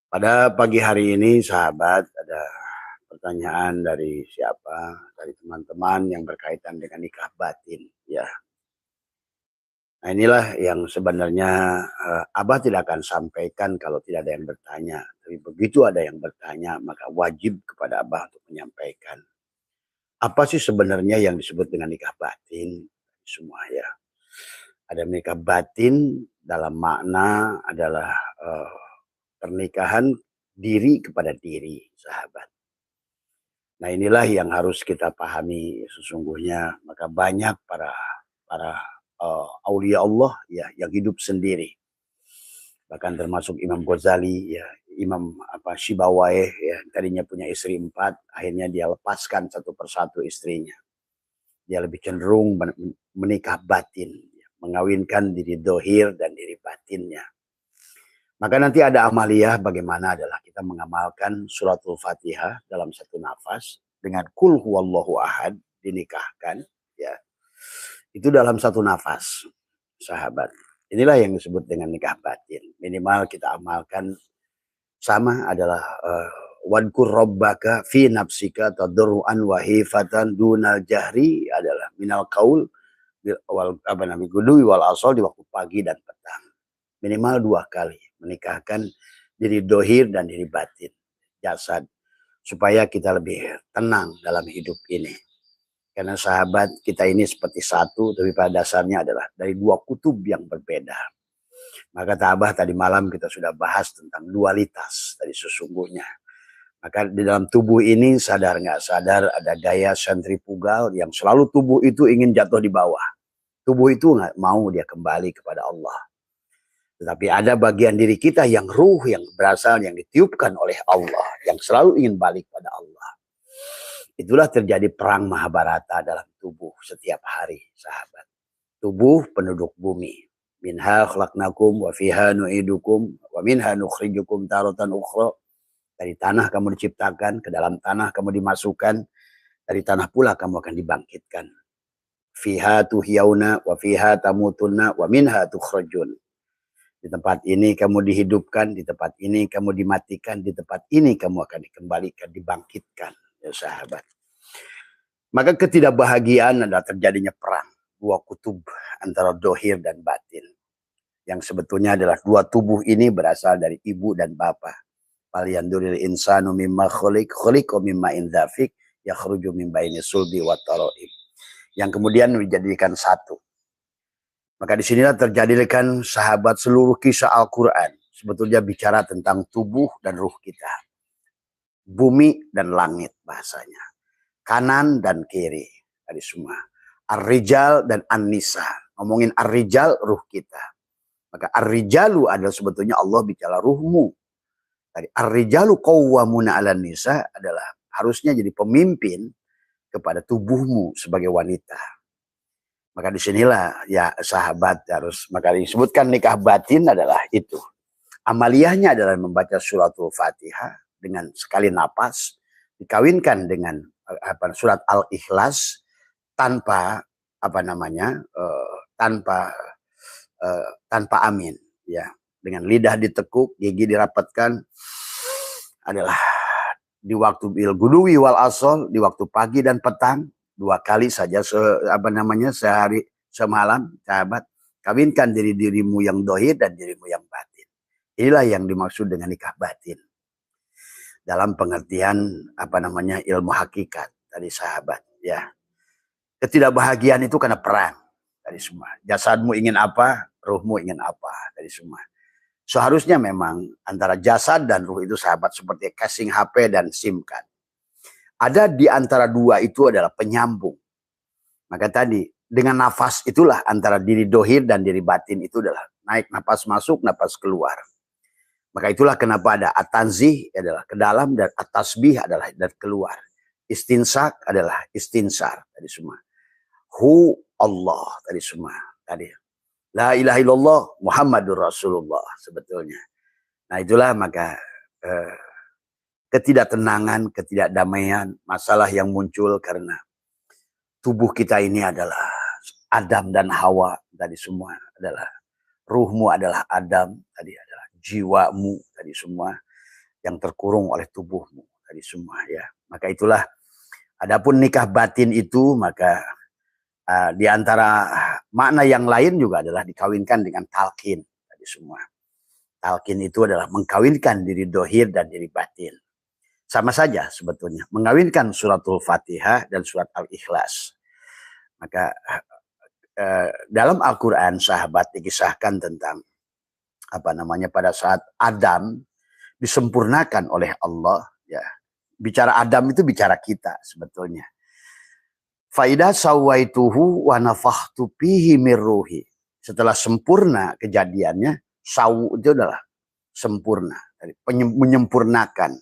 Pada pagi hari ini, sahabat, ada pertanyaan dari siapa? Dari teman-teman yang berkaitan dengan nikah batin. Ya, nah inilah yang sebenarnya Abah tidak akan sampaikan kalau tidak ada yang bertanya. Tapi begitu ada yang bertanya, maka wajib kepada Abah untuk menyampaikan. Apa sih sebenarnya yang disebut dengan nikah batin? Semua ya. Ada nikah batin dalam makna adalah pernikahan diri kepada diri, sahabat. Nah inilah yang harus kita pahami sesungguhnya. Maka banyak para aulia Allah ya yang hidup sendiri. Bahkan termasuk Imam Ghazali ya, Imam Syibawayh ya, tadinya punya istri 4, akhirnya dia lepaskan satu persatu istrinya. Dia lebih cenderung menikah batin, mengawinkan diri dohir dan diri batinnya. Maka nanti ada amaliyah bagaimana adalah kita mengamalkan suratul Fatihah dalam satu nafas dengan kul huwallahu ahad dinikahkan ya. Itu dalam satu nafas, sahabat. Inilah yang disebut dengan nikah batin. Minimal kita amalkan sama adalah wadkur rabbaka fi nafsika tadarruan wa hifatan dunal jahri adalah minal qaul wal gudui wal asal di waktu pagi dan petang. Minimal 2 kali menikahkan diri dohir dan diri batin, jasad, supaya kita lebih tenang dalam hidup ini. Karena sahabat kita ini seperti satu, tapi pada dasarnya adalah dari 2 kutub yang berbeda. Maka Abah tadi malam kita sudah bahas tentang dualitas tadi sesungguhnya. Maka di dalam tubuh ini sadar nggak sadar ada gaya sentrifugal yang selalu tubuh itu ingin jatuh di bawah. Tubuh itu nggak mau dia kembali kepada Allah. Tetapi ada bagian diri kita yang ruh yang berasal yang ditiupkan oleh Allah. Yang selalu ingin balik pada Allah. Itulah terjadi perang Mahabharata dalam tubuh setiap hari, sahabat. Tubuh penduduk bumi. Minha khalaqnakum wa fiha nu'idukum wa minha nukhrijukum taratan ukhra. Dari tanah kamu diciptakan, ke dalam tanah kamu dimasukkan, dari tanah pula kamu akan dibangkitkan. Fiha tuhyauna wa fiha tamutunna wa minha tukhrajun. Di tempat ini kamu dihidupkan, di tempat ini kamu dimatikan, di tempat ini kamu akan dikembalikan, dibangkitkan. Ya sahabat. Maka ketidakbahagiaan adalah terjadinya perang. 2 kutub antara dohir dan batin. Yang sebetulnya adalah 2 tubuh ini berasal dari ibu dan bapak. Falyanzuril insanu mimma khuliqa mimma indafik yakhruju min baini sulbi wa taraib. Yang kemudian dijadikan satu. Maka disinilah terjadikan sahabat seluruh kisah Al-Quran. Sebetulnya bicara tentang tubuh dan ruh kita. Bumi dan langit bahasanya. Kanan dan kiri. Tadi semua. Ar-rijal dan an-nisa. Ngomongin ar-rijal ruh kita. Maka ar-rijalu adalah sebetulnya Allah bicara ruhmu. Tadi ar-rijalu qawwamuna 'alan nisa adalah harusnya jadi pemimpin kepada tubuhmu sebagai wanita. Maka disinilah ya sahabat harus, maka disebutkan nikah batin adalah itu. Amaliyahnya adalah membaca suratul Fatihah dengan sekali napas, dikawinkan dengan surat Al-Ikhlas tanpa tanpa amin ya, dengan lidah ditekuk, gigi dirapatkan adalah di waktu bil guduwi wal asol, di waktu pagi dan petang 2 kali saja sehari semalam, sahabat. Kawinkan dirimu yang dohir dan dirimu yang batin. Inilah yang dimaksud dengan nikah batin. Dalam pengertian ilmu hakikat tadi sahabat ya. Ketidakbahagiaan itu karena perang tadi semua. Jasadmu ingin apa, ruhmu ingin apa tadi semua. Seharusnya memang antara jasad dan ruh itu sahabat seperti casing HP dan SIM card. Ada di antara 2 itu adalah penyambung. Maka tadi dengan nafas itulah antara diri dohir dan diri batin itu adalah naik nafas masuk, nafas keluar. Maka itulah kenapa ada at-tanzih adalah ke dalam dan at-tasbih adalah dari keluar. Istinsak adalah istinsar tadi semua. Hu Allah tadi semua tadi. La ilaha illallah Muhammadur Rasulullah sebetulnya. Nah itulah maka ketidaktenangan, ketidakdamaian, masalah yang muncul karena tubuh kita ini adalah Adam dan Hawa tadi semua adalah ruhmu adalah Adam tadi adalah jiwamu tadi semua yang terkurung oleh tubuhmu tadi semua ya. Maka itulah, adapun nikah batin itu maka di antara makna yang lain juga adalah dikawinkan dengan talqin tadi semua. Talqin itu adalah mengkawinkan diri dohir dan diri batin. Sama saja sebetulnya, mengawinkan suratul Fatihah dan surat Al-Ikhlas. Maka dalam Al-Quran sahabat dikisahkan tentang pada saat Adam disempurnakan oleh Allah ya. Bicara Adam itu bicara kita sebetulnya. Faidah sawaituhu wa nafakhtu fihi mir ruhi. Setelah sempurna kejadiannya, sawu itu adalah sempurna, menyempurnakan.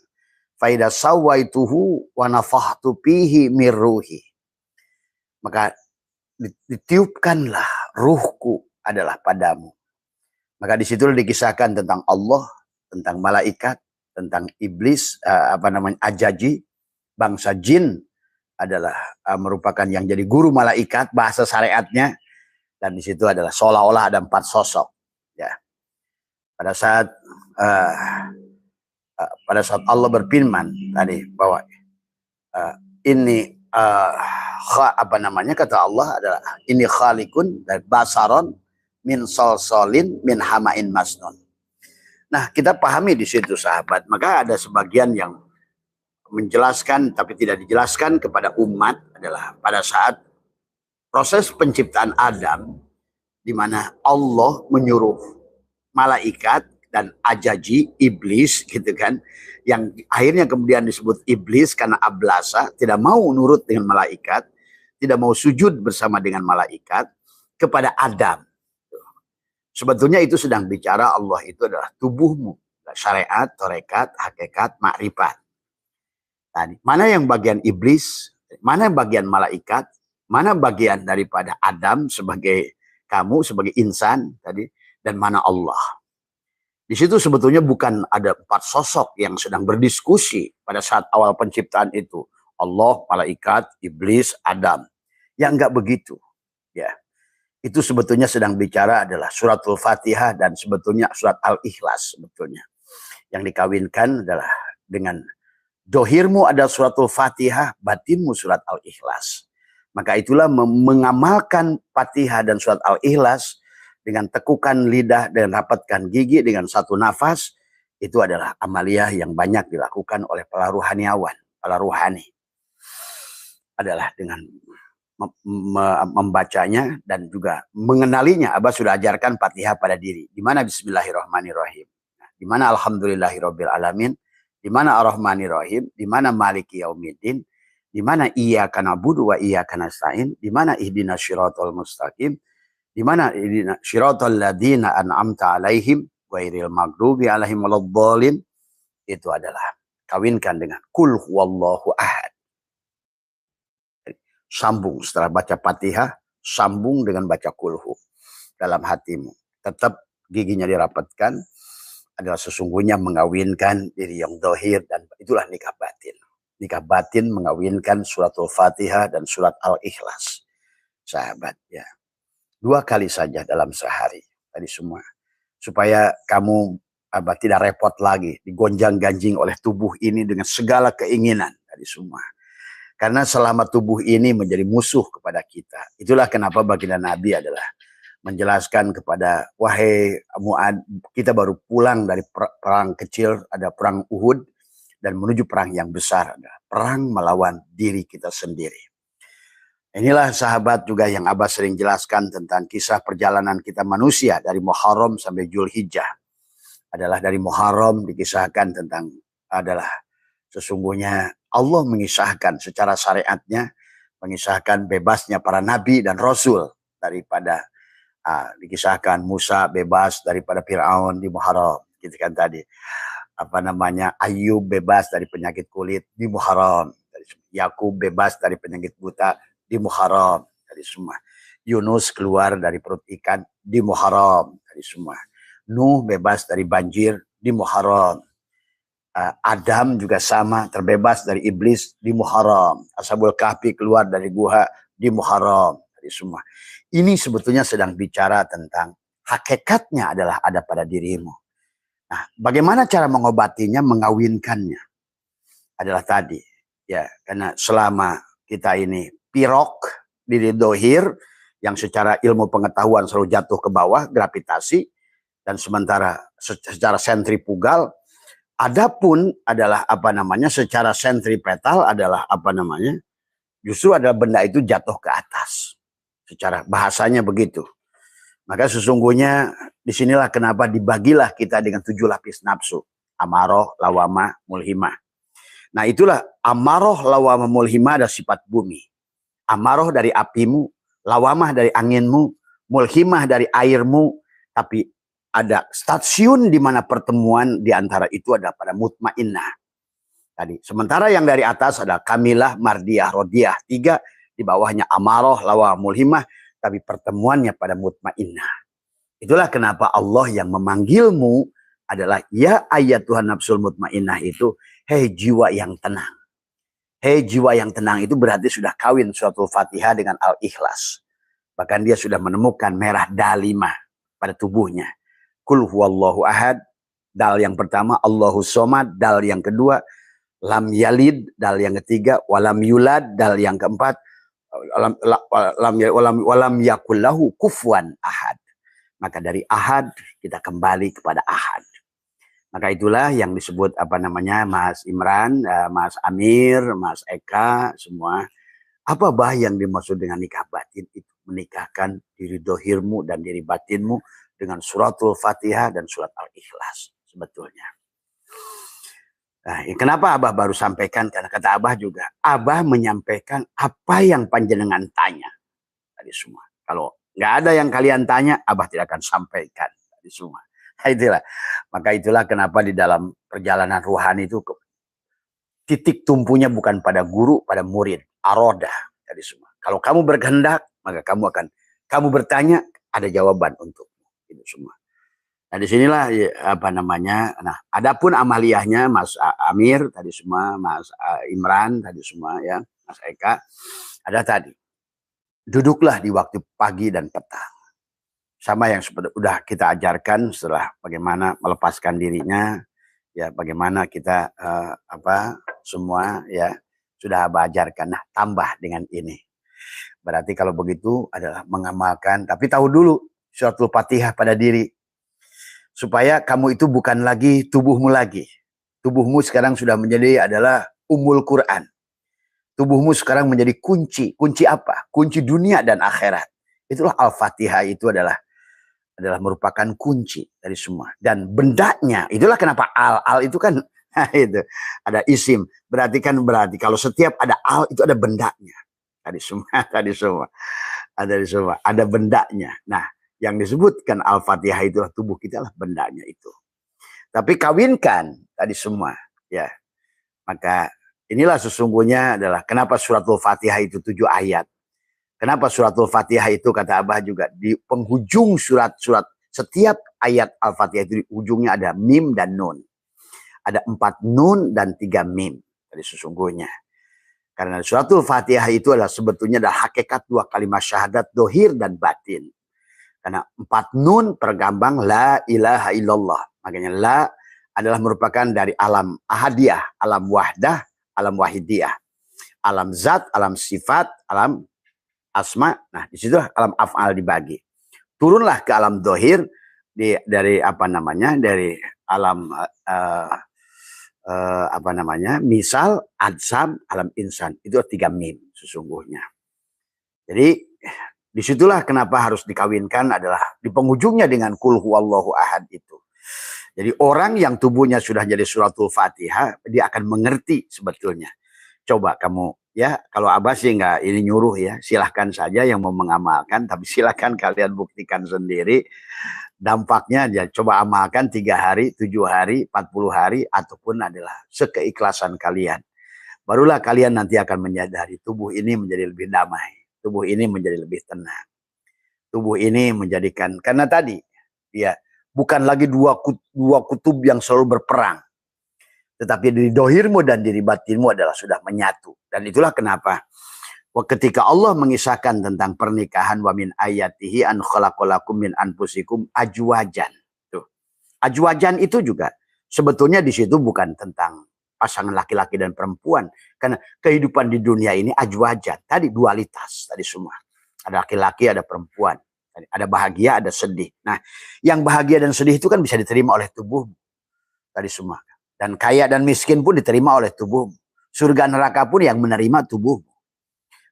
Faidah sawaituhu wa nafakhtu fihi mir ruhi. Maka ditiupkanlah ruhku adalah padamu. Maka di situ dikisahkan tentang Allah, tentang malaikat, tentang iblis, ajaji, bangsa jin adalah merupakan yang jadi guru malaikat bahasa syariatnya, dan di situ adalah seolah-olah ada 4 sosok ya. Pada saat Allah berfirman tadi bahwa ini kata Allah adalah ini khalikun dan basaron min solsolin min hamain masnun. Nah, kita pahami di situ sahabat. Maka ada sebagian yang menjelaskan tapi tidak dijelaskan kepada umat adalah pada saat proses penciptaan Adam, di mana Allah menyuruh malaikat dan ajaji iblis gitu kan, yang akhirnya kemudian disebut iblis karena ablasa, tidak mau nurut dengan malaikat, tidak mau sujud bersama dengan malaikat kepada Adam. Sebetulnya itu sedang bicara Allah itu adalah tubuhmu, syariat, tarekat, hakikat, makrifat. Tadi, mana yang bagian iblis, mana yang bagian malaikat, mana bagian daripada Adam sebagai kamu, sebagai insan tadi, dan mana Allah. Di situ sebetulnya bukan ada 4 sosok yang sedang berdiskusi pada saat awal penciptaan itu. Allah, malaikat, iblis, Adam. Ya enggak begitu. Ya. Itu sebetulnya sedang bicara adalah suratul Fatihah dan sebetulnya surat Al-Ikhlas sebetulnya. Yang dikawinkan adalah dengan dohirmu ada suratul Fatihah, batinmu surat Al-Ikhlas. Maka itulah mengamalkan Fatihah dan surat Al-Ikhlas dengan tekukan lidah dan rapatkan gigi dengan satu nafas, itu adalah amaliyah yang banyak dilakukan oleh para ruhaniawan, para ruhani. Adalah dengan membacanya dan juga mengenalinya. Abah sudah ajarkan Fatihah pada diri. Di mana Bismillahirrahmanirrahim, di mana Alhamdulillahirabbil alamin, di mana Ar-Rahmanir-Rahim, di mana Maliki Yaumiddin, di mana Iyyaka na'budu wa iyyaka nasta'in, di mana Ihdinas Shiratal Mustaqim, di mana Ihdinas Shiratal ladzina an'amta 'alaihim ghairil maghdubi 'alaihim waladdallin. Itu adalah kawinkan dengan Qul huwallahu ahad. Sambung setelah baca Fatihah, sambung dengan baca kulhu dalam hatimu. Tetap giginya dirapatkan, adalah sesungguhnya mengawinkan diri yang dohir, dan itulah nikah batin. Nikah batin mengawinkan suratul Fatihah dan surat Al-Ikhlas. Sahabat ya. 2 kali saja dalam sehari tadi semua. Supaya kamu tidak repot lagi digonjang-ganjing oleh tubuh ini dengan segala keinginan tadi semua. Karena selama tubuh ini menjadi musuh kepada kita. Itulah kenapa baginda Nabi adalah menjelaskan kepada, wahai Mu'ad, kita baru pulang dari perang kecil, ada perang Uhud, dan menuju perang yang besar, ada perang melawan diri kita sendiri. Inilah sahabat juga yang Abah sering jelaskan tentang kisah perjalanan kita manusia dari Muharram sampai Zulhijjah. Adalah dari Muharram dikisahkan tentang adalah sesungguhnya Allah mengisahkan secara syariatnya, mengisahkan bebasnya para nabi dan rasul daripada dikisahkan Musa bebas daripada Fir'aun di Muharram, gitu kan tadi. Ayub bebas dari penyakit kulit di Muharram. Yakub bebas dari penyakit buta di Muharram, dari semua. Yunus keluar dari perut ikan di Muharram, dari semua. Nuh bebas dari banjir di Muharram. Adam juga sama, terbebas dari iblis di Muharram. Ashabul Kahfi keluar dari gua di Muharram, dari semua. Ini sebetulnya sedang bicara tentang hakikatnya adalah ada pada dirimu. Nah, bagaimana cara mengobatinya, mengawinkannya? Adalah tadi, ya, karena selama kita ini pirok, diri dohir, yang secara ilmu pengetahuan selalu jatuh ke bawah, gravitasi, dan sementara secara sentrifugal, adapun adalah apa namanya, secara sentripetal adalah apa namanya, justru adalah benda itu jatuh ke atas. Secara bahasanya begitu. Maka sesungguhnya disinilah kenapa dibagilah kita dengan 7 lapis nafsu. Amaroh, lawamah, mulhimah. Nah itulah amaroh, lawamah, mulhimah ada sifat bumi. Amaroh dari apimu, lawamah dari anginmu, mulhimah dari airmu. Tapi ada stasiun di mana pertemuan di antara itu ada pada mutmainnah. Tadi. Sementara yang dari atas ada kamilah, mardiyah, rodiyah. 3 di bawahnya amaroh, lawamah, mulhimah. Tapi pertemuannya pada mutmainnah. Itulah kenapa Allah yang memanggilmu adalah ya ayat Tuhan nafsul mutmainnah itu, hei jiwa yang tenang. Hei jiwa yang tenang itu berarti sudah kawin suatu Fatihah dengan Al-Ikhlas. Bahkan dia sudah menemukan merah dalimah pada tubuhnya. Kul huwallahu ahad, dal yang pertama, Allahu somad, dal yang kedua, lam yalid, dal yang ketiga, walam yulad, dal yang keempat, walam yakullahu kufuwan ahad. Maka dari ahad kita kembali kepada ahad. Maka itulah yang disebut apa namanya Mas Imran, Mas Amir, Mas Eka, semua. Apa bah yang dimaksud dengan nikah batin itu? Menikahkan diri dohirmu dan diri batinmu dengan suratul Fatihah dan surat Al-Ikhlas sebetulnya. Nah, kenapa Abah baru sampaikan? Karena kata Abah juga, Abah menyampaikan apa yang panjenengan tanya tadi semua. Kalau nggak ada yang kalian tanya, Abah tidak akan sampaikan tadi semua. Nah, itulah. Maka itulah kenapa di dalam perjalanan ruhani itu titik tumpunya bukan pada guru, pada murid. Arodah tadi semua. Kalau kamu berkehendak, maka kamu bertanya, ada jawaban untukmu. Itu semua. Nah disinilah apa namanya. Nah, adapun amaliyahnya Mas Amir tadi semua, Mas Imran tadi semua ya, Mas Eka ada tadi. Duduklah di waktu pagi dan petang. Sama yang sudah kita ajarkan setelah bagaimana melepaskan dirinya, ya bagaimana kita semua ya sudah Abah ajarkan. Nah tambah dengan ini. Berarti kalau begitu adalah mengamalkan, tapi tahu dulu suratul Fatihah pada diri. Supaya kamu itu bukan lagi tubuhmu lagi. Tubuhmu sekarang sudah menjadi adalah Ummul Quran. Tubuhmu sekarang menjadi kunci. Kunci apa? Kunci dunia dan akhirat. Itulah Al-Fatihah itu adalah merupakan kunci dari semua. Dan bendanya, itulah kenapa al itu kan itu ada isim. Berarti kalau setiap ada al itu ada bendanya. Tadi semua ada bendanya. Nah, yang disebutkan Al-Fatihah itu tubuh kita lah bendanya itu. Tapi kawinkan tadi semua, ya. Maka inilah sesungguhnya adalah kenapa suratul Fatihah itu 7 ayat. Kenapa suratul Fatihah itu kata Abah juga di penghujung surat-surat setiap ayat Al-Fatihah itu di ujungnya ada mim dan nun. Ada 4 nun dan 3 mim. Jadi sesungguhnya. Karena suratul Fatihah itu adalah sebetulnya adalah hakikat 2 kalimat syahadat dohir dan batin. Karena 4 nun tergambang la ilaha illallah. Makanya la adalah merupakan dari alam ahadiyah, alam wahdah, alam wahidiyah. Alam zat, alam sifat, alam asma. Nah, di situ alam af'al dibagi. Turunlah ke alam dohir dari apa namanya? Dari alam misal, adzam, alam insan. Itu 3 mim sesungguhnya. Jadi disitulah kenapa harus dikawinkan adalah di penghujungnya dengan kul huwallahu ahad itu. Jadi orang yang tubuhnya sudah jadi suratul Fatihah, dia akan mengerti sebetulnya. Coba kamu ya, kalau Abah sih nggak ini nyuruh ya, silahkan saja yang mau mengamalkan, tapi silahkan kalian buktikan sendiri dampaknya. Ya, coba amalkan 3 hari, 7 hari, 40 hari, ataupun adalah sekeikhlasan kalian. Barulah kalian nanti akan menyadari tubuh ini menjadi lebih damai, tubuh ini menjadi lebih tenang, tubuh ini menjadikan, karena tadi ya bukan lagi dua kutub yang selalu berperang. Tetapi diri dohirmu dan diri batinmu adalah sudah menyatu. Dan itulah kenapa ketika Allah mengisahkan tentang pernikahan wa min ayatihi an khalaqalakum min anfusikum ajwajan. Tuh. Ajwajan itu juga sebetulnya di situ bukan tentang pasangan laki-laki dan perempuan, karena kehidupan di dunia ini ajwajan, tadi dualitas tadi semua. Ada laki-laki, ada perempuan, ada bahagia, ada sedih. Nah, yang bahagia dan sedih itu kan bisa diterima oleh tubuh tadi semua. Dan kaya dan miskin pun diterima oleh tubuh. Surga neraka pun yang menerima tubuh.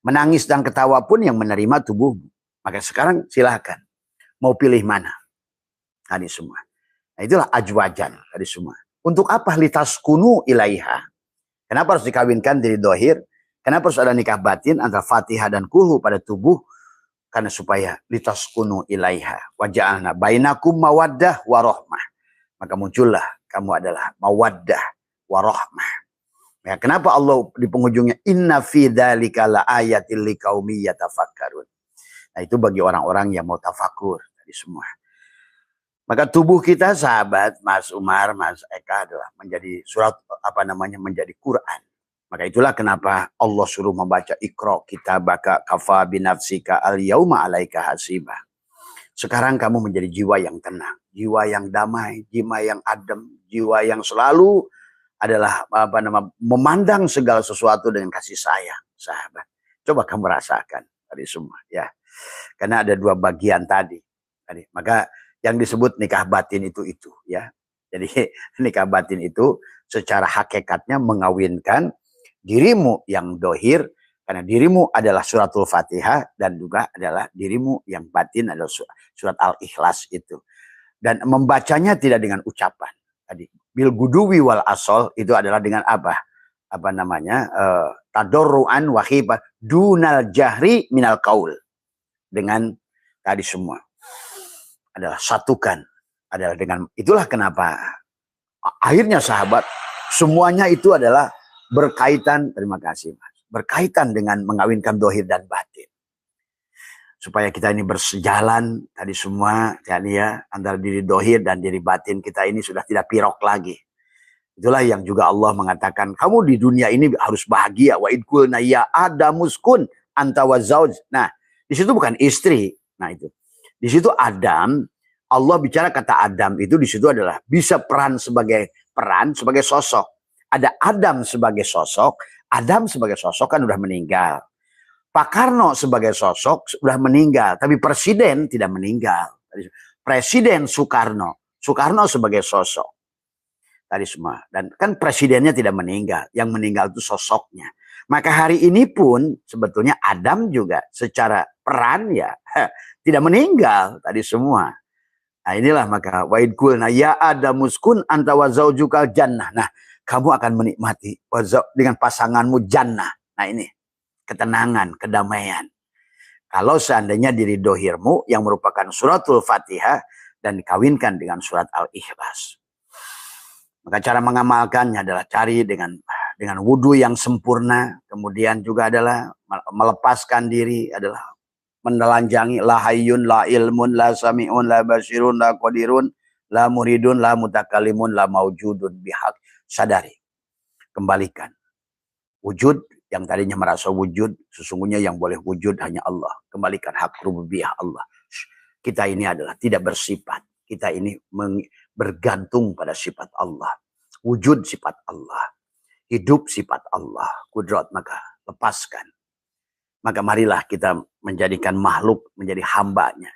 Menangis dan ketawa pun yang menerima tubuh. Maka sekarang silahkan. Mau pilih mana? Tadi semua. Nah, itulah ajwajan tadi semua. Untuk apa litas kunu ilaiha? Kenapa harus dikawinkan diri dohir? Kenapa harus ada nikah batin antara fatihah dan kulhu pada tubuh? Karena supaya litas kunu ilaiha. Waja'alna bainakum mawaddah warohmah. Maka muncullah kamu adalah mawaddah warohmah. Ya, kenapa Allah di penghujungnya inna fi dzalika laayatil liqaumi yatafakkarun. Nah, itu bagi orang-orang yang mau tafakur tadi semua. Maka tubuh kita sahabat Mas Umar, Mas Eka adalah menjadi surat menjadi Quran. Maka itulah kenapa Allah suruh membaca Iqra kitabaka kafa binafsika al yauma alaika hasibah. Sekarang kamu menjadi jiwa yang tenang, jiwa yang damai, jiwa yang adem, jiwa yang selalu adalah memandang segala sesuatu dengan kasih sayang, sahabat. Coba kamu rasakan tadi semua ya. Karena ada dua bagian tadi. Maka yang disebut nikah batin itu ya. Jadi nikah batin itu secara hakikatnya mengawinkan dirimu yang dohir, karena dirimu adalah suratul Fatihah, dan juga adalah dirimu yang batin adalah surat Al-Ikhlas itu. Dan membacanya tidak dengan ucapan. Tadi bil guduwi wal asol itu adalah dengan apa? Tadorruan wahibah dunal jahri minal kaul. Dengan tadi semua adalah satukan, adalah dengan itulah kenapa akhirnya sahabat semuanya itu adalah berkaitan, terima kasih Mas, berkaitan dengan mengawinkan dohir dan batin, supaya kita ini bersejalan tadi semua ya, antara diri dohir dan diri batin kita ini sudah tidak pirok lagi. Itulah yang juga Allah mengatakan kamu di dunia ini harus bahagia. Wa idkulna ya adamuskun anta wa zauj. Nah, di situ bukan istri. Nah, itu. Di situ Adam, Allah bicara kata Adam itu di situ adalah bisa peran sebagai sosok. Ada Adam sebagai sosok. Adam sebagai sosok kan udah meninggal. Pak Karno sebagai sosok sudah meninggal, tapi presiden tidak meninggal. Presiden Soekarno sebagai sosok. Tadi semua. Dan kan presidennya tidak meninggal, yang meninggal itu sosoknya. Maka hari ini pun sebetulnya Adam juga secara peran ya tidak meninggal tadi semua. Nah, inilah maka wa'id kulna ya adamuskun anta wa zaujukal jannah. Nah, kamu akan menikmati dengan pasanganmu jannah. Nah, ini ketenangan, kedamaian. Kalau seandainya diri dohirmu yang merupakan suratul Fatihah dan dikawinkan dengan surat Al-Ikhlas. Maka cara mengamalkannya adalah cari dengan wudhu yang sempurna. Kemudian juga adalah melepaskan diri, adalah menelanjangi la hayyun, la ilmun, la sami'un, la basirun, la qadirun, la muridun, la mutakalimun, la maujudun bihaq. Sadari. Kembalikan. Wujud yang tadinya merasa wujud, sesungguhnya yang boleh wujud hanya Allah. Kembalikan hak rububiyah Allah. Kita ini adalah tidak bersifat. Kita ini bergantung pada sifat Allah. Wujud sifat Allah. Hidup sifat Allah. Kudrat, maka lepaskan. Maka marilah kita menjadikan makhluk menjadi hambanya.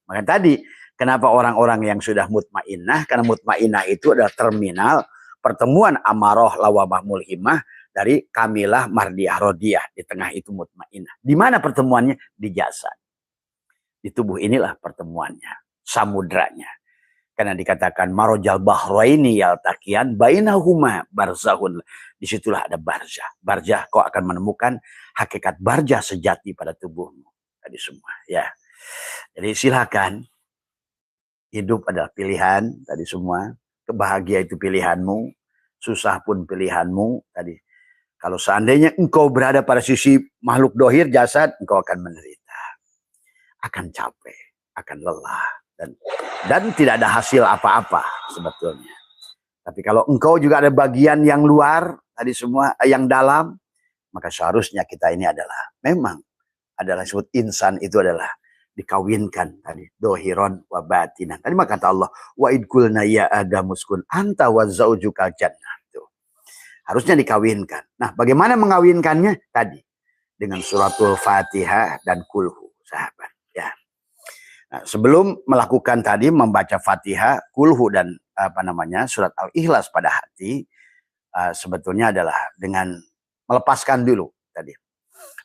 Maka tadi, kenapa orang-orang yang sudah mutmainnah? Karena mutmainnah itu adalah terminal pertemuan amaroh lawamah mulhimah dari kamilah mardiyah rodiyah. Di tengah itu mutmainnah. Di mana pertemuannya? Di jasad. Di tubuh inilah pertemuannya. Samudranya. Karena dikatakan marojal bahraini yaltaqiyan bainahuma barzahun. Disitulah ada barzah. Barzah kau akan menemukan hakikat barzah sejati pada tubuhmu. Tadi semua ya. Jadi silakan. Hidup adalah pilihan tadi semua. Kebahagiaan itu pilihanmu. Susah pun pilihanmu tadi. Kalau seandainya engkau berada pada sisi makhluk dohir jasad, engkau akan menderita. Akan capek, akan lelah. Dan tidak ada hasil apa-apa sebetulnya. Tapi kalau engkau juga ada bagian yang luar, tadi semua yang dalam, maka seharusnya kita ini adalah memang adalah disebut insan itu adalah dikawinkan tadi dohiron wa batinan. Tadi maka kata Allah wa idkulna ya adamuskun anta wa zaujukal jannah. Tuh. Harusnya dikawinkan. Nah, bagaimana mengawinkannya? Tadi dengan suratul Fatihah dan kulhu, sahabat. Ya. Nah, sebelum melakukan tadi membaca Fatihah, kulhu dan surat Al-Ikhlas pada hati, sebetulnya adalah dengan melepaskan dulu tadi.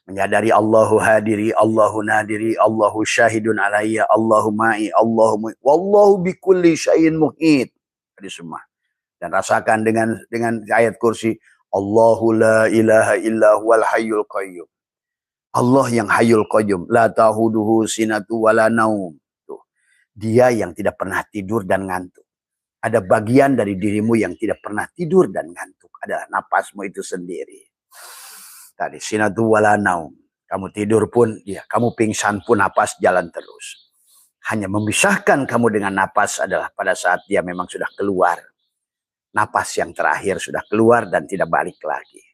Menyadari Allahu hadiri, Allahu nadiri, Allahu syahidun alayya, Allahu ma'i, Allahu mu'i, wallahu bikulli syai'in muhit. Tadi semua. Dan rasakan dengan ayat kursi, Allahu la ilaha illa huwal hayyul qayyum. Allah yang hayyul qayyum, la tahuduhu sinatu wala naum. Tuh. Dia yang tidak pernah tidur dan ngantuk. Ada bagian dari dirimu yang tidak pernah tidur dan ngantuk. Ada napasmu itu sendiri. Tadi sinatu wala naum. Kamu tidur pun, ya, kamu pingsan pun napas jalan terus. Hanya memisahkan kamu dengan napas adalah pada saat dia memang sudah keluar. Napas yang terakhir sudah keluar dan tidak balik lagi.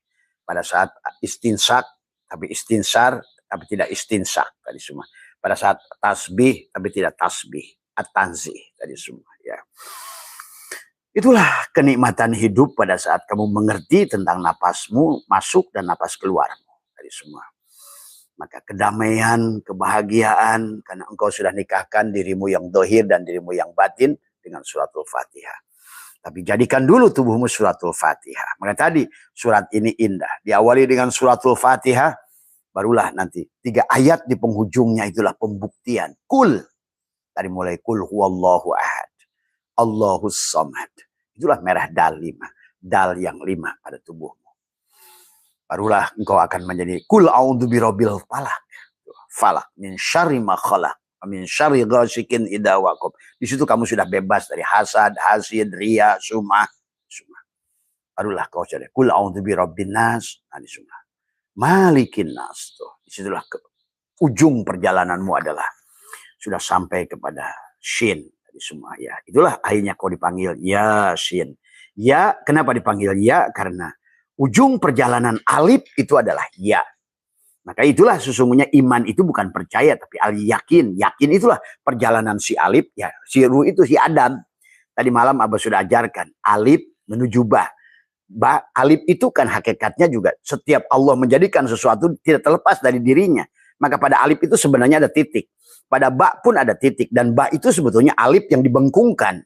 Pada saat istinsak, tapi istinsar, tapi tidak istinsak tadi semua. Pada saat tasbih, tapi tidak tasbih. At-tanzih tadi semua. Ya. Itulah kenikmatan hidup pada saat kamu mengerti tentang napasmu masuk dan napas keluarmu. Tadi semua. Maka kedamaian, kebahagiaan, karena engkau sudah nikahkan dirimu yang dohir dan dirimu yang batin dengan suratul Fatihah. Tapi jadikan dulu tubuhmu suratul Fatihah. Maka tadi surat ini indah. Diawali dengan suratul Fatihah. Barulah nanti 3 ayat di penghujungnya itulah pembuktian. Kul. Tadi mulai kul huwallahu ahad. Allahus samad. Itulah merah dal 5. Dal yang 5 pada tubuhmu. Barulah engkau akan menjadi kul a'udzu birabbil falaq. Falaq min syarri ma khalaq. Min syarri ghasikin idza waqab. Di situ kamu sudah bebas dari hasad, hasid, riya, sum'ah. Barulah kau jadi kul a'udzu birabbin nas. Nah, sum'ah. Malikin nas. Tuh. Disitulah ujung perjalananmu adalah sudah sampai kepada shin. Semua ya, itulah akhirnya kau dipanggil Yasin. Ya, kenapa dipanggil ya? Karena ujung perjalanan alif itu adalah ya. Maka itulah sesungguhnya iman itu bukan percaya tapi al-yakin. Yakin itulah perjalanan si alif ya. Si Ru itu si Adam. Tadi malam Abah sudah ajarkan alif menuju ba. Alif itu kan hakikatnya juga setiap Allah menjadikan sesuatu tidak terlepas dari dirinya. Maka pada alif itu sebenarnya ada titik. Pada ba pun ada titik. Dan ba itu sebetulnya alif yang dibengkungkan.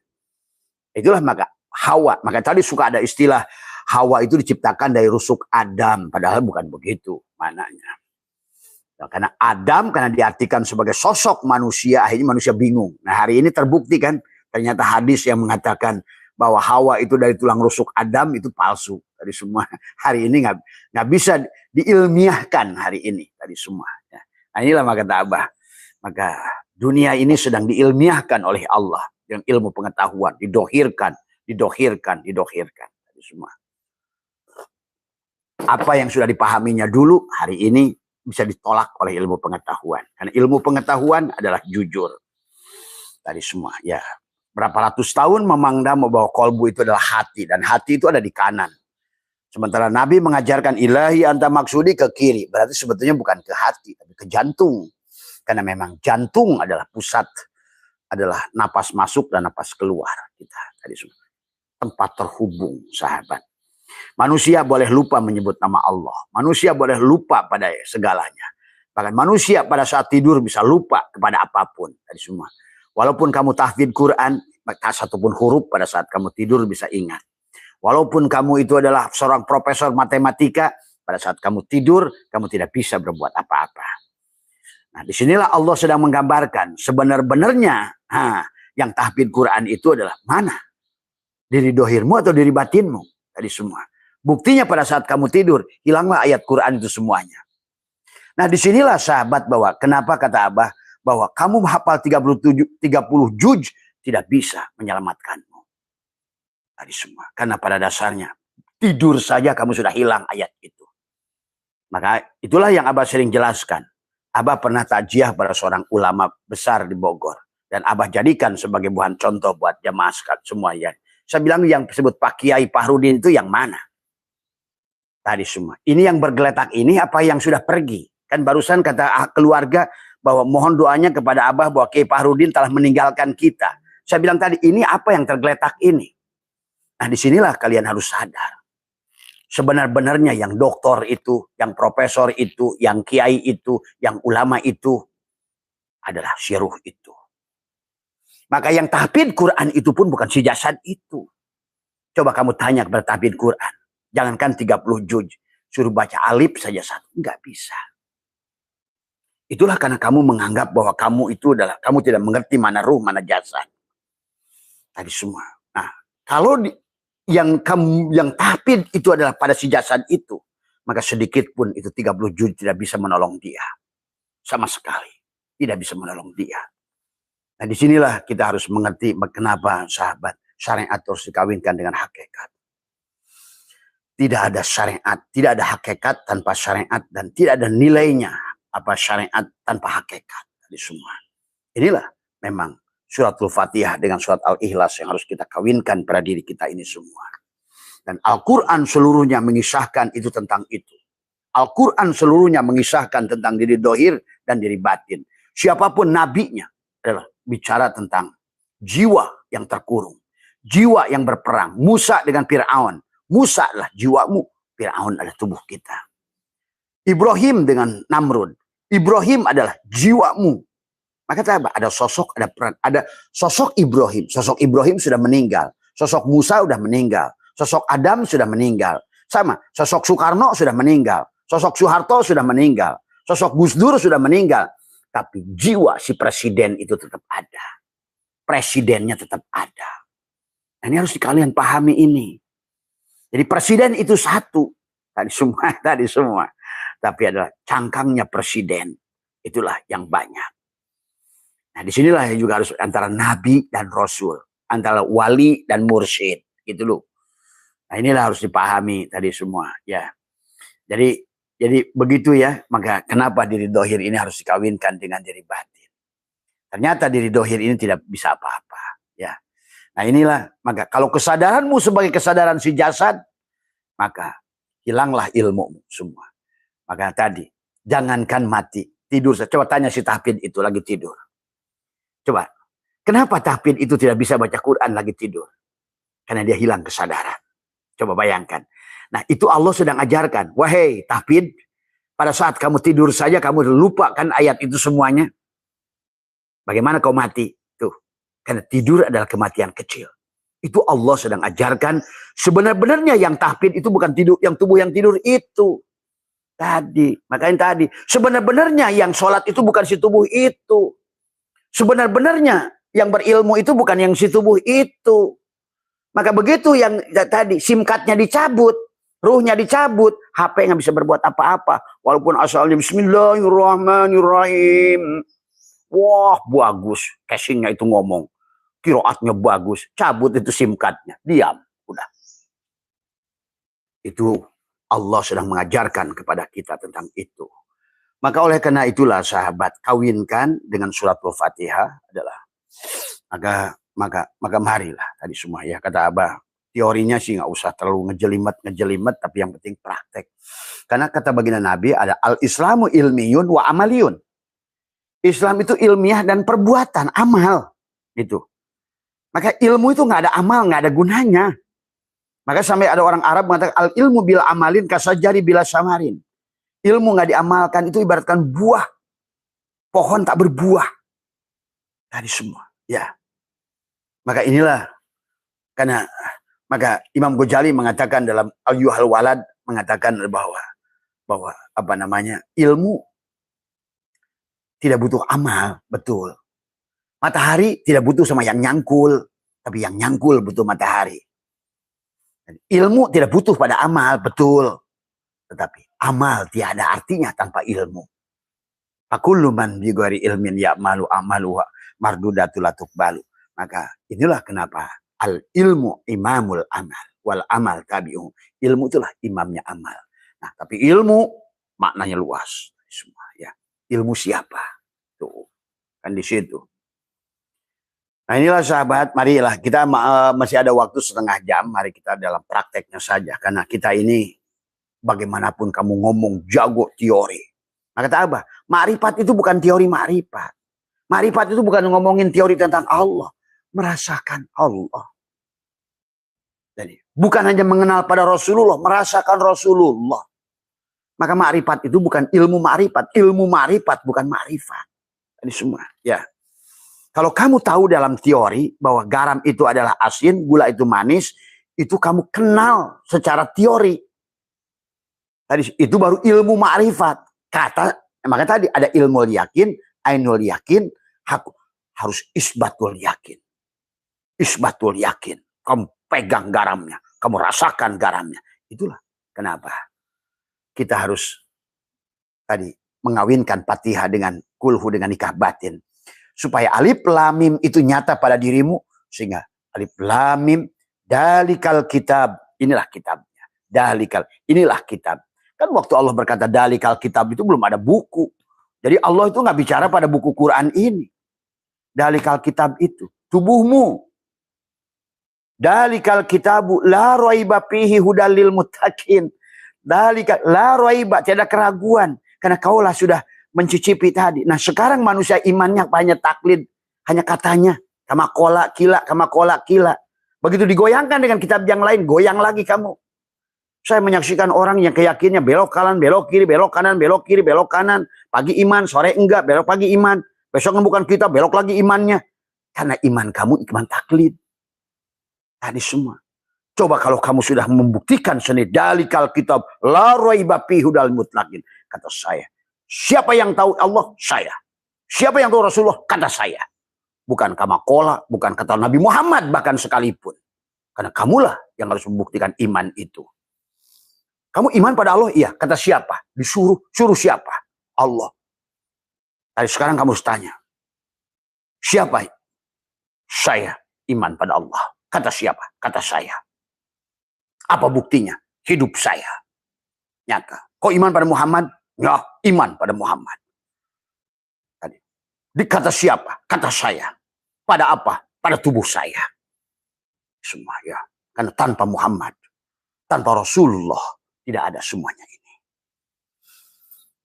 Itulah maka Hawa. Maka tadi suka ada istilah Hawa itu diciptakan dari rusuk Adam. Padahal bukan begitu mananya. Nah, karena Adam karena diartikan sebagai sosok manusia. Akhirnya manusia bingung. Nah hari ini terbukti kan. Ternyata hadis yang mengatakan bahwa Hawa itu dari tulang rusuk Adam itu palsu. Tadi semua hari ini nggak bisa diilmiahkan hari ini. Tadi semua. Ya. Nah, inilah maka kata Abah. Maka dunia ini sedang diilmiahkan oleh Allah dengan ilmu pengetahuan, didohirkan. Semua. Apa yang sudah dipahaminya dulu hari ini bisa ditolak oleh ilmu pengetahuan. Karena ilmu pengetahuan adalah jujur. Tadi semua ya. Berapa ratus tahun memandang bahwa kolbu itu adalah hati. Dan hati itu ada di kanan. Sementara Nabi mengajarkan ilahi anta maksudi ke kiri. Berarti sebetulnya bukan ke hati, tapi ke jantung. Karena memang jantung adalah pusat, adalah napas masuk dan napas keluar kita. Tadi semua. Tempat terhubung, sahabat. Manusia boleh lupa menyebut nama Allah. Manusia boleh lupa pada segalanya. Bahkan manusia pada saat tidur bisa lupa kepada apapun. Tadi semua. Walaupun kamu tahfidz Quran, maka satupun huruf pada saat kamu tidur bisa ingat. Walaupun kamu itu adalah seorang profesor matematika, pada saat kamu tidur, kamu tidak bisa berbuat apa-apa. Nah, disinilah Allah sedang menggambarkan sebenar-benarnya yang tahfidz Quran itu adalah mana? Diri dohirmu atau diri batinmu? Tadi semua. Buktinya pada saat kamu tidur, hilanglah ayat Quran itu semuanya. Nah, disinilah sahabat bahwa kenapa kata Abah bahwa kamu hafal 30 juz tidak bisa menyelamatkanmu. Tadi semua. Karena pada dasarnya tidur saja kamu sudah hilang ayat itu. Maka itulah yang Abah sering jelaskan. Abah pernah takziah pada seorang ulama besar di Bogor. Dan Abah jadikan sebagai bahan contoh buat jamaah semua ya. Saya bilang yang disebut Pak Kiai Fahrudin itu yang mana? Tadi semua. Ini yang bergeletak ini apa yang sudah pergi? Kan barusan kata keluarga bahwa mohon doanya kepada Abah bahwa Kiai Fahrudin telah meninggalkan kita. Saya bilang tadi, ini apa yang tergeletak ini? Nah, disinilah kalian harus sadar. Sebenar-benarnya yang doktor itu, yang profesor itu, yang kiai itu, yang ulama itu adalah syuruh itu. Maka yang tahfidz Quran itu pun bukan si jasad itu. Coba kamu tanya kepada tahfidz Quran. Jangankan 30 juz. Suruh baca alif saja satu. Enggak bisa. Itulah karena kamu menganggap bahwa kamu itu adalah, kamu tidak mengerti mana ruh, mana jasad. Tadi semua. Nah, kalau yang tahfidz itu adalah pada si jasad itu, maka sedikit pun itu 30 juz tidak bisa menolong dia. Sama sekali. Tidak bisa menolong dia. Nah, disinilah kita harus mengerti kenapa sahabat syariat harus dikawinkan dengan hakikat. Tidak ada syariat, tidak ada hakikat tanpa syariat, dan tidak ada nilainya apa syariat tanpa hakikat. Tadi semua. Inilah memang suratul Fatihah dengan surat Al-Ikhlas yang harus kita kawinkan pada diri kita ini semua. Dan Al-Quran seluruhnya mengisahkan itu tentang itu. Al-Quran seluruhnya mengisahkan tentang diri dohir dan diri batin. Siapapun nabinya adalah bicara tentang jiwa yang terkurung. Jiwa yang berperang. Musa dengan Fir'aun. Musa adalah jiwamu. Fir'aun adalah tubuh kita. Ibrahim dengan Namrud. Ibrahim adalah jiwamu. Maka ada sosok, ada peran. Ada sosok Ibrahim. Sosok Ibrahim sudah meninggal. Sosok Musa sudah meninggal. Sosok Adam sudah meninggal. Sama, sosok Soekarno sudah meninggal. Sosok Soeharto sudah meninggal. Sosok Gus Dur sudah meninggal. Tapi jiwa si presiden itu tetap ada. Presidennya tetap ada. Nah, ini harus kalian pahami ini. Jadi presiden itu satu. Tadi semua. Tapi adalah cangkangnya presiden. Itulah yang banyak. Nah, disinilah yang juga harus antara nabi dan rasul, antara wali dan mursyid, gitu loh. Nah, inilah harus dipahami tadi semua, ya. Jadi begitu ya. Maka kenapa diri dohir ini harus dikawinkan dengan diri batin? Ternyata diri dohir ini tidak bisa apa-apa, ya. Nah, inilah maka kalau kesadaranmu sebagai kesadaran si jasad, maka hilanglah ilmumu semua. Maka tadi jangankan mati, tidur. Coba tanya si tahfidz itu lagi tidur. Coba, kenapa tahfidz itu tidak bisa baca Quran lagi tidur? Karena dia hilang kesadaran. Coba bayangkan. Nah, itu Allah sedang ajarkan. Wahai tahfidz, pada saat kamu tidur saja kamu lupakan ayat itu semuanya. Bagaimana kau mati? Tuh. Karena tidur adalah kematian kecil. Itu Allah sedang ajarkan. Sebenarnya yang tahfidz itu bukan tidur, yang tubuh yang tidur itu. Tadi, makanya tadi. Sebenarnya yang sholat itu bukan si tubuh itu. Sebenarnya yang berilmu itu bukan yang si tubuh itu. Maka begitu yang tadi SIM-cardnya dicabut, ruhnya dicabut, HP nggak bisa berbuat apa-apa. Walaupun asalnya Bismillahirrahmanirrahim. Wah, bagus. Casingnya itu ngomong. Kiroatnya bagus. Cabut itu SIM-cardnya. Diam. Udah. Itu Allah sedang mengajarkan kepada kita tentang itu. Maka oleh karena itulah sahabat, kawinkan dengan suratul Fatihah adalah maka marilah tadi semua ya, kata Abah. Teorinya sih nggak usah terlalu ngejelimet, tapi yang penting praktek. Karena kata baginda Nabi ada al-Islamu ilmiyun wa amaliyun. Islam itu ilmiah dan perbuatan, amal gitu. Maka ilmu itu nggak ada amal, nggak ada gunanya. Maka sampai ada orang Arab mengatakan al ilmu bila amalin kasajari bila samarin. Ilmu nggak diamalkan itu ibaratkan buah. Pohon tak berbuah. Tadi semua. Ya. Maka inilah. Maka Imam Ghazali mengatakan dalam Al-Yuhal Walad. Mengatakan bahwa apa namanya, ilmu tidak butuh amal. Betul. Matahari tidak butuh sama yang nyangkul. Tapi yang nyangkul butuh matahari. Ilmu tidak butuh pada amal. Betul. Tetapi amal tiada artinya tanpa ilmu. Fakullu man bi ghairi ilmin ya'malu amalu mardudatul balu. Maka inilah kenapa al ilmu imamul amal wal amal tabi'u. Ilmu itulah imamnya amal. Nah, tapi ilmu maknanya luas semua ya. Ilmu siapa? Tuh. Kan di situ. Nah, inilah sahabat, marilah kita masih ada waktu setengah jam, mari kita dalam prakteknya saja karena kita ini bagaimanapun kamu ngomong jago teori. Nah, kata Abah, Ma'rifat itu bukan teori ma'rifat. Ma'rifat itu bukan ngomongin teori tentang Allah. Merasakan Allah. Jadi, bukan hanya mengenal pada Rasulullah, merasakan Rasulullah. Maka ma'rifat itu bukan ilmu ma'rifat. Ilmu ma'rifat bukan ma'rifat. Ini semua. Ya. Kalau kamu tahu dalam teori bahwa garam itu adalah asin, gula itu manis, itu kamu kenal secara teori. Tadi itu baru ilmu ma'rifat. Maka tadi ada ilmu yakin, ainul yakin, harus isbatul yakin. Isbatul yakin. Kamu pegang garamnya, kamu rasakan garamnya. Itulah kenapa kita harus tadi mengawinkan Fatihah dengan kulhu dengan nikah batin. Supaya alif lam mim itu nyata pada dirimu. Sehingga alif lam mim dalikal kitab. Inilah kitabnya. Dalikal. Inilah kitab. Kan waktu Allah berkata dalikal kitab itu belum ada buku. Jadi Allah itu nggak bicara pada buku Quran ini. Dalikal kitab itu. Tubuhmu. Dalikal kitabu la raiba fihi hudal lil muttaqin. Dalikal la raiba, tidak keraguan. Karena kaulah sudah mencicipi tadi. Nah sekarang manusia imannya hanya taklid. Hanya katanya. Kama kola kila, kama kola kila. Begitu digoyangkan dengan kitab yang lain, goyang lagi kamu. Saya menyaksikan orang yang keyakinannya belok kanan, belok kiri, belok kanan, belok kiri, belok kanan. Pagi iman, sore enggak, belok pagi iman. Besok bukan kita, belok lagi imannya. Karena iman kamu iman taklid. Tadi semua. Coba kalau kamu sudah membuktikan sendiri dalikal kitab la raiba fihi hudal mutlaqin. Kata saya. Siapa yang tahu Allah? Saya. Siapa yang tahu Rasulullah? Kata saya. Bukan kamakola, bukan kata Nabi Muhammad bahkan sekalipun. Karena kamulah yang harus membuktikan iman itu. Kamu iman pada Allah? Iya. Kata siapa? Disuruh. Suruh siapa? Allah. Tapi sekarang kamu harus tanya. Siapa? Saya iman pada Allah. Kata siapa? Kata saya. Apa buktinya? Hidup saya. Nyata. Kok iman pada Muhammad? Ya, iman pada Muhammad. Tadi. Dikata siapa? Kata saya. Pada apa? Pada tubuh saya. Semua ya. Karena tanpa Muhammad, tanpa Rasulullah, tidak ada semuanya ini.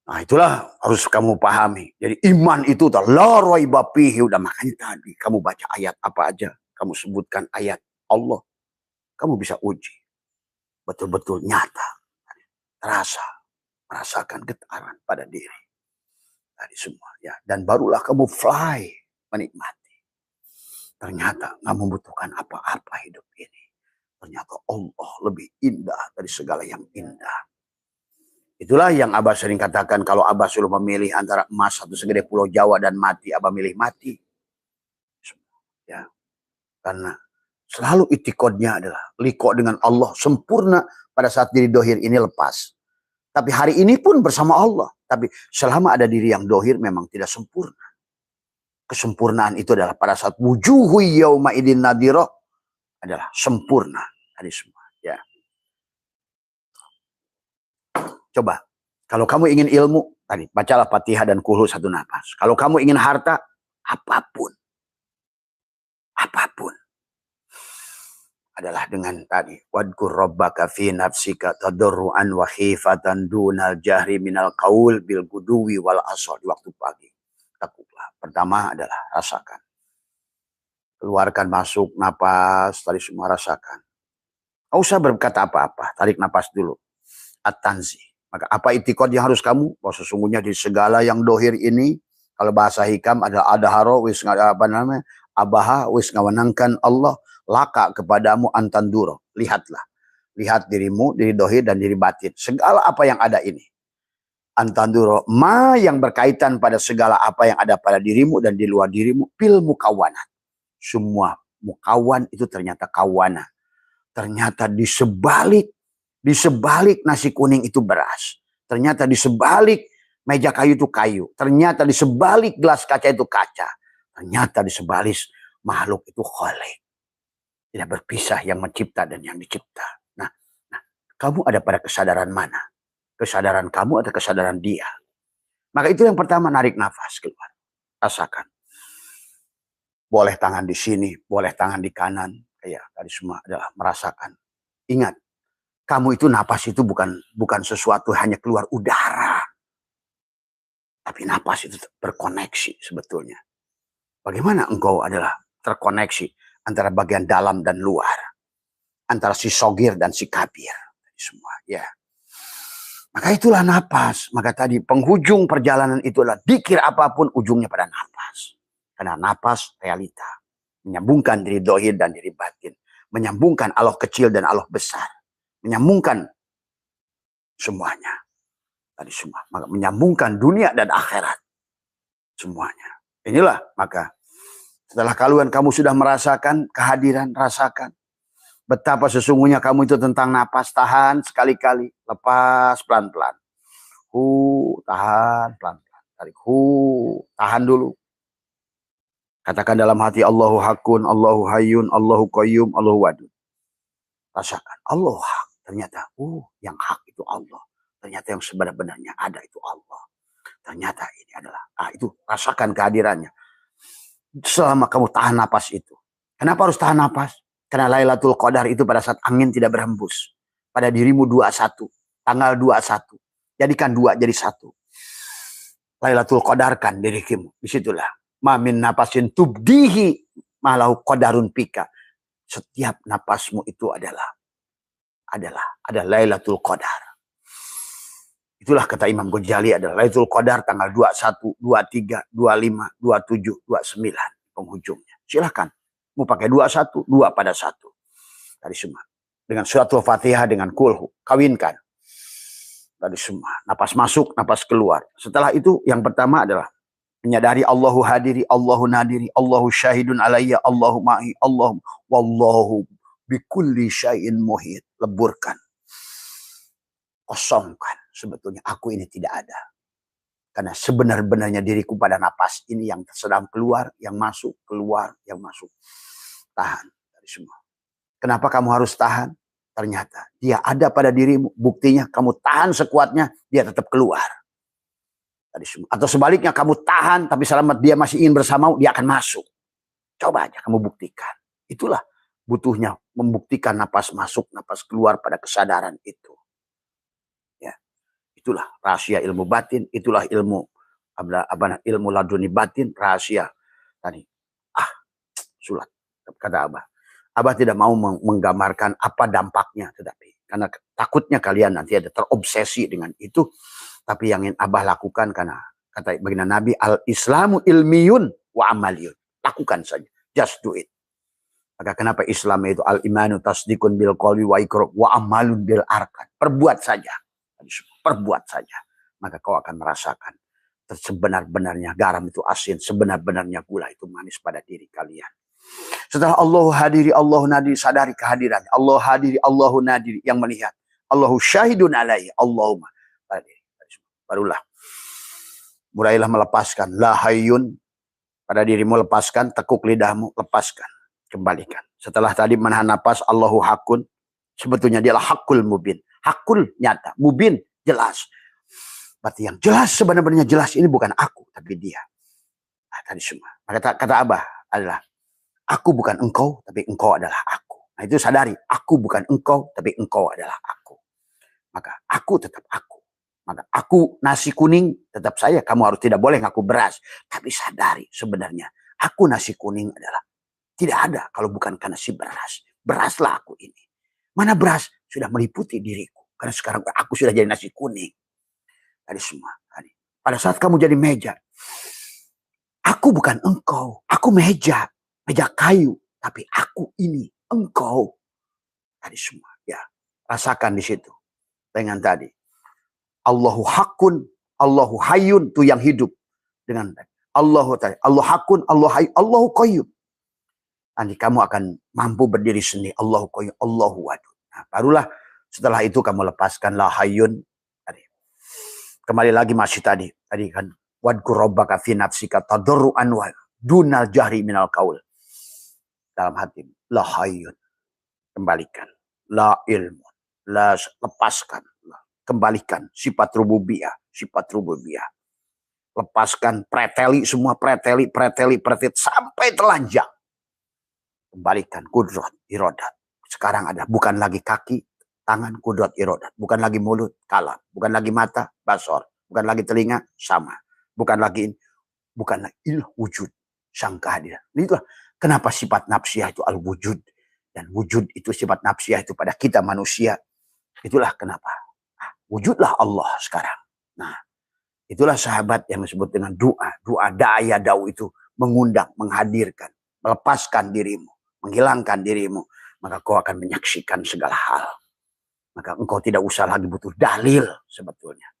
Nah itulah harus kamu pahami. Jadi iman itu la raiba fihi. Udah makanya tadi kamu baca ayat apa aja. Kamu sebutkan ayat Allah. Kamu bisa uji. Betul-betul nyata. Terasa. Merasakan getaran pada diri. Tadi semua. Ya. Dan barulah kamu fly. Menikmati. Ternyata nggak membutuhkan apa-apa hidup ini. Ternyata Allah lebih indah dari segala yang indah. Itulah yang Abah sering katakan. Kalau Abah suruh memilih antara emas satu segede Pulau Jawa dan mati. Abah milih mati. Ya. Karena selalu itikodnya adalah liko dengan Allah sempurna pada saat diri dohir ini lepas. Tapi hari ini pun bersama Allah. Tapi selama ada diri yang dohir memang tidak sempurna. Kesempurnaan itu adalah pada saat wujuhu yauma idin nadhirah adalah sempurna. Tadi semua. Ya. Coba. Kalau kamu ingin ilmu, tadi bacalah Fatihah dan kulhu satu nafas. Kalau kamu ingin harta, apapun. Apapun. Adalah dengan tadi wadkur rabbaka fi nafsika tadarruan wa khifatan dunal jahri minal qaul bil guduwi wal asal di waktu pagi. Takutlah. Pertama adalah rasakan. Keluarkan masuk napas, tadi semua rasakan. Enggak usah berkata apa-apa, tarik napas dulu. At-tanzi. Maka apa itikad yang harus kamu? Bahwa sesungguhnya di segala yang dohir ini, kalau bahasa hikam ada adharo wis apa namanya? Abaha wis ngawenangkan Allah laka kepadamu antanduro. Lihatlah. Lihat dirimu, diri dohir dan diri batin. Segala apa yang ada ini. Antanduro. Ma yang berkaitan pada segala apa yang ada pada dirimu dan di luar dirimu. Pil mukawanat. Semua mukawan itu ternyata kawana. Ternyata di sebalik nasi kuning itu beras. Ternyata di sebalik meja kayu itu kayu. Ternyata di sebalik gelas kaca itu kaca. Ternyata di sebalik makhluk itu khalik. Tidak berpisah yang mencipta dan yang dicipta. Nah, kamu ada pada kesadaran mana? Kesadaran kamu atau kesadaran dia? Maka itu yang pertama, narik nafas keluar. Rasakan. Boleh tangan di sini, boleh tangan di kanan. Ya, tadi semua adalah merasakan. Ingat, kamu itu napas itu bukan sesuatu hanya keluar udara. Tapi napas itu berkoneksi sebetulnya. Bagaimana engkau adalah terkoneksi antara bagian dalam dan luar, antara si sogir dan si kabir, semua ya. Maka itulah napas. Maka tadi penghujung perjalanan itulah dikir apapun ujungnya pada napas. Karena napas realita. Menyambungkan diri dohir dan diri batin. Menyambungkan Allah kecil dan Allah besar. Menyambungkan semuanya. Tadi semua. Maka menyambungkan dunia dan akhirat. Semuanya. Inilah maka setelah kamu sudah merasakan kehadiran, rasakan. Betapa sesungguhnya kamu itu tentang napas. Tahan sekali-kali. Lepas pelan-pelan. Tahan pelan-pelan. Tarik. Tahan dulu. Katakan dalam hati Allahu Hakun, Allahu Hayyun, Allahu Qayyum, Allahu Wadud. Rasakan. Allah hak. Ternyata, yang hak itu Allah. Ternyata yang sebenar-benarnya ada itu Allah. Ternyata ini adalah, itu rasakan kehadirannya. Selama kamu tahan napas itu. Kenapa harus tahan napas? Karena Lailatul Qadar itu pada saat angin tidak berhembus. Pada dirimu 21. Tanggal 21. Jadikan 2 jadi 1. Lailatul Qadarkan dirimu. Disitulah. Mamin napasin tubdihi malahu qadarun pika. Setiap napasmu itu adalah Lailatul Qadar. Itulah kata Imam Ghazali adalah Lailatul Qadar tanggal 21, 23, 25, 27, 29 penghujungnya. Silakan. Mau pakai 21, 2 pada 1. Tadi semua. Dengan suratul Fatihah, dengan kulhu. Kawinkan. Tadi semua. Napas masuk, napas keluar. Setelah itu yang pertama adalah menyadari Allahu hadiri, Allahu nadiri, Allahu syahidun alayya, Allahu ma'i, Allahu wallahu bikulli syai'in muhit. Leburkan. Kosongkan. Sebetulnya aku ini tidak ada. Karena sebenar-benarnya diriku pada napas ini yang sedang keluar, yang masuk, keluar, yang masuk. Tahan dari semua. Kenapa kamu harus tahan? Ternyata dia ada pada dirimu. Buktinya kamu tahan sekuatnya, dia tetap keluar. Dari semua. Atau sebaliknya kamu tahan, tapi selama dia masih ingin bersamamu, dia akan masuk. Coba aja kamu buktikan. Itulah butuhnya membuktikan napas masuk, napas keluar pada kesadaran itu. Ya, itulah rahasia ilmu batin. Itulah ilmu ilmu laduni batin, rahasia tadi. Sulat. Kata Abah. Abah tidak mau menggambarkan apa dampaknya. Tetapi karena takutnya kalian nanti ada terobsesi dengan itu. Tapi yang ingin Abah lakukan karena kata baginda Nabi, al-islamu ilmiyun wa amaliyun. Lakukan saja. Just do it. Maka kenapa Islam itu al-imanu tasdikun bil qalbi wa iqrar wa amalun bil arkan. Perbuat saja. Perbuat saja. Maka kau akan merasakan sebenar-benarnya garam itu asin. Sebenar-benarnya gula itu manis pada diri kalian. Setelah Allahu hadiri, Allahu nadiri, sadari kehadiran. Allah hadiri, Allahu nadiri yang melihat. Allahu syahidun alaihi, Allahumma. Barulah. Mulailah melepaskan. La hayyun. Pada dirimu lepaskan. Tekuk lidahmu, lepaskan. Kembalikan. Setelah tadi menahan napas, Allahu hakun. Sebetulnya dialah hakul mubin. Hakul nyata. Mubin jelas. Berarti yang jelas sebenarnya jelas ini bukan aku. Tapi dia. Nah, tadi semua. Maka kata Abah adalah. Aku bukan engkau, tapi engkau adalah aku. Nah itu sadari, aku bukan engkau, tapi engkau adalah aku. Maka aku tetap aku. Maka aku nasi kuning, tetap saya. Kamu harus tidak boleh ngaku beras. Tapi sadari sebenarnya, aku nasi kuning adalah tidak ada kalau bukan karena si beras. Beraslah aku ini. Mana beras? Sudah meliputi diriku. Karena sekarang aku sudah jadi nasi kuning. Tadi semua. Tadi. Pada saat kamu jadi meja, aku bukan engkau, aku meja. Meja kayu, tapi aku ini engkau. Tadi semua, ya. Rasakan di situ. Dengan tadi. Allahu hakun, Allahu hayyun, itu yang hidup. Dengan Allahu tadi. Allah hakun, Allah hayyun, Allahu qayyum. Nanti kamu akan mampu berdiri sendiri. Allahu qayyum, Allahu wadud. Nah, barulah setelah itu kamu lepaskan la hayyun. Tadi. Kembali lagi masih tadi. Tadi kan. Wadkur rabbaka fi nafsika tadarruan wa dunal jahri minal qaul. Dalam hati, la hayyun, kembalikan, la ilmu, la lepaskan, kembalikan sifat rububiyah, lepaskan preteli semua preteli sampai telanjang, kembalikan kudrat irodat. Sekarang ada bukan lagi kaki, tangan kudrat irodat, bukan lagi mulut kalam, bukan lagi mata basor, bukan lagi telinga sama, bukan lagi wujud sang kehadiran. Itulah kenapa sifat nafsiyah itu al-wujud, dan wujud itu sifat nafsiyah itu pada kita manusia. Itulah kenapa wujudlah Allah sekarang. Nah, itulah sahabat yang disebut dengan doa. Doa da'ya da'u itu mengundang, menghadirkan, melepaskan dirimu, menghilangkan dirimu. Maka kau akan menyaksikan segala hal. Maka engkau tidak usah lagi butuh dalil sebetulnya.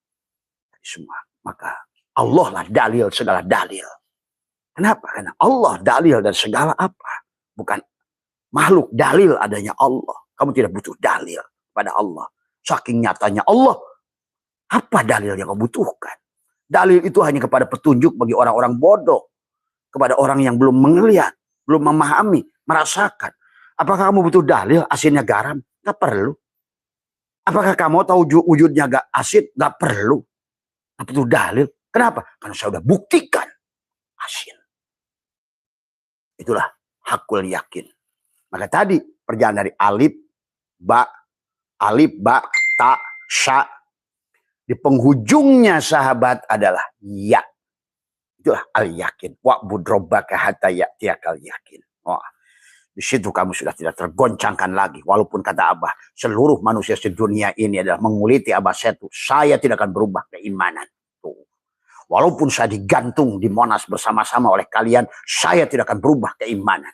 Semua. Maka Allah lah dalil segala dalil. Kenapa? Karena Allah dalil dan segala apa. Bukan makhluk dalil adanya Allah. Kamu tidak butuh dalil pada Allah. Saking nyatanya Allah. Apa dalil yang kau butuhkan? Dalil itu hanya kepada petunjuk bagi orang-orang bodoh. Kepada orang yang belum melihat, belum memahami, merasakan. Apakah kamu butuh dalil asinnya garam? Gak perlu. Apakah kamu tahu wujudnya gak asin? Gak perlu. Gak butuh dalil. Kenapa? Karena saya sudah buktikan asin. Itulah hakul yakin. Maka tadi perjalanan dari alif, ba, ta, sya. Di penghujungnya sahabat adalah ya. Itulah al-yakin. Wa'bud rabbaka hatta ya'tiyakal yakin. Wah, di situ kamu sudah tidak tergoncangkan lagi. Walaupun kata Abah, seluruh manusia sedunia ini adalah menguliti Abah Setu. Saya tidak akan berubah keimanan. Tuh. Walaupun saya digantung di Monas bersama-sama oleh kalian, saya tidak akan berubah keimanan.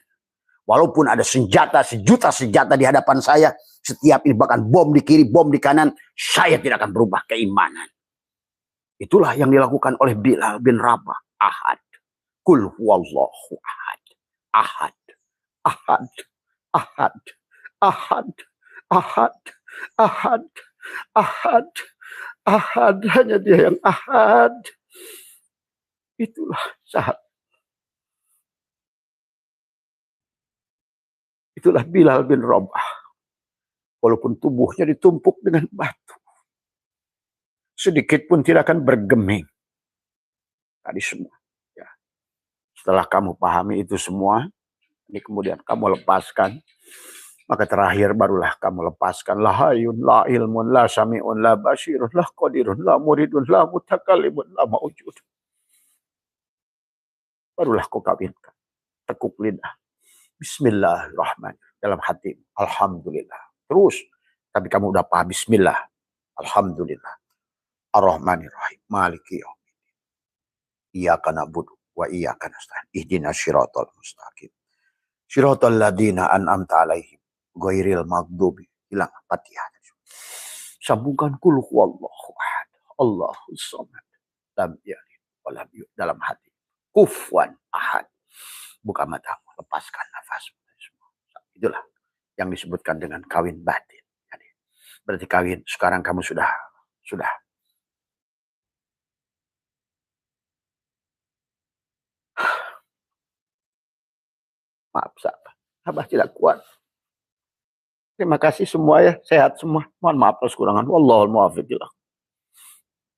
Walaupun ada senjata, sejuta senjata di hadapan saya, setiap ini bahkan bom di kiri, bom di kanan, saya tidak akan berubah keimanan. Itulah yang dilakukan oleh Bilal bin Rabah. Ahad. Kul huwallahu ahad. Ahad. Ahad. Ahad. Ahad. Ahad. Ahad. Ahad. Ahad. Hanya dia yang ahad. Itulah sahabat. Itulah Bilal bin Rabah. Walaupun tubuhnya ditumpuk dengan batu, sedikit pun tidak akan bergeming. Tadi semua. Ya. Setelah kamu pahami itu semua, ini kemudian kamu lepaskan. Maka terakhir barulah kamu lepaskan. La hayun, la ilmun, la sami'un, la basirun, la qadirun, la muridun, la mutakalimun, la ma'ujud. Barulah kau kawinkan. Tekuk lidah. Bismillahirrahmanirrahim. Dalam hati. Alhamdulillah. Terus. Tapi kamu udah paham. Bismillah. Alhamdulillah. Ar-Rahmanir-Rahim. Maliki yaumiddin. Iyyaka na'budu wa iyyaka nasta'in. Ihdinas siratal mustaqim. Siratal ladzina an'amta 'alaihim ghairil maghdubi. Hilang Fatihah. Sambungkan kul huwallahu ahad. Allahus samad. Lam yalid wa lam yulad. Dalam hati. Kufuwan ahad. Buka matamu, lepaskan nafasmu. Itulah yang disebutkan dengan kawin batin. Berarti kawin sekarang kamu sudah maaf sahabat, Abah tidak kuat. Terima kasih semua ya, sehat semua. Mohon maaf atas kekurangan. Wallahul muwaffiq.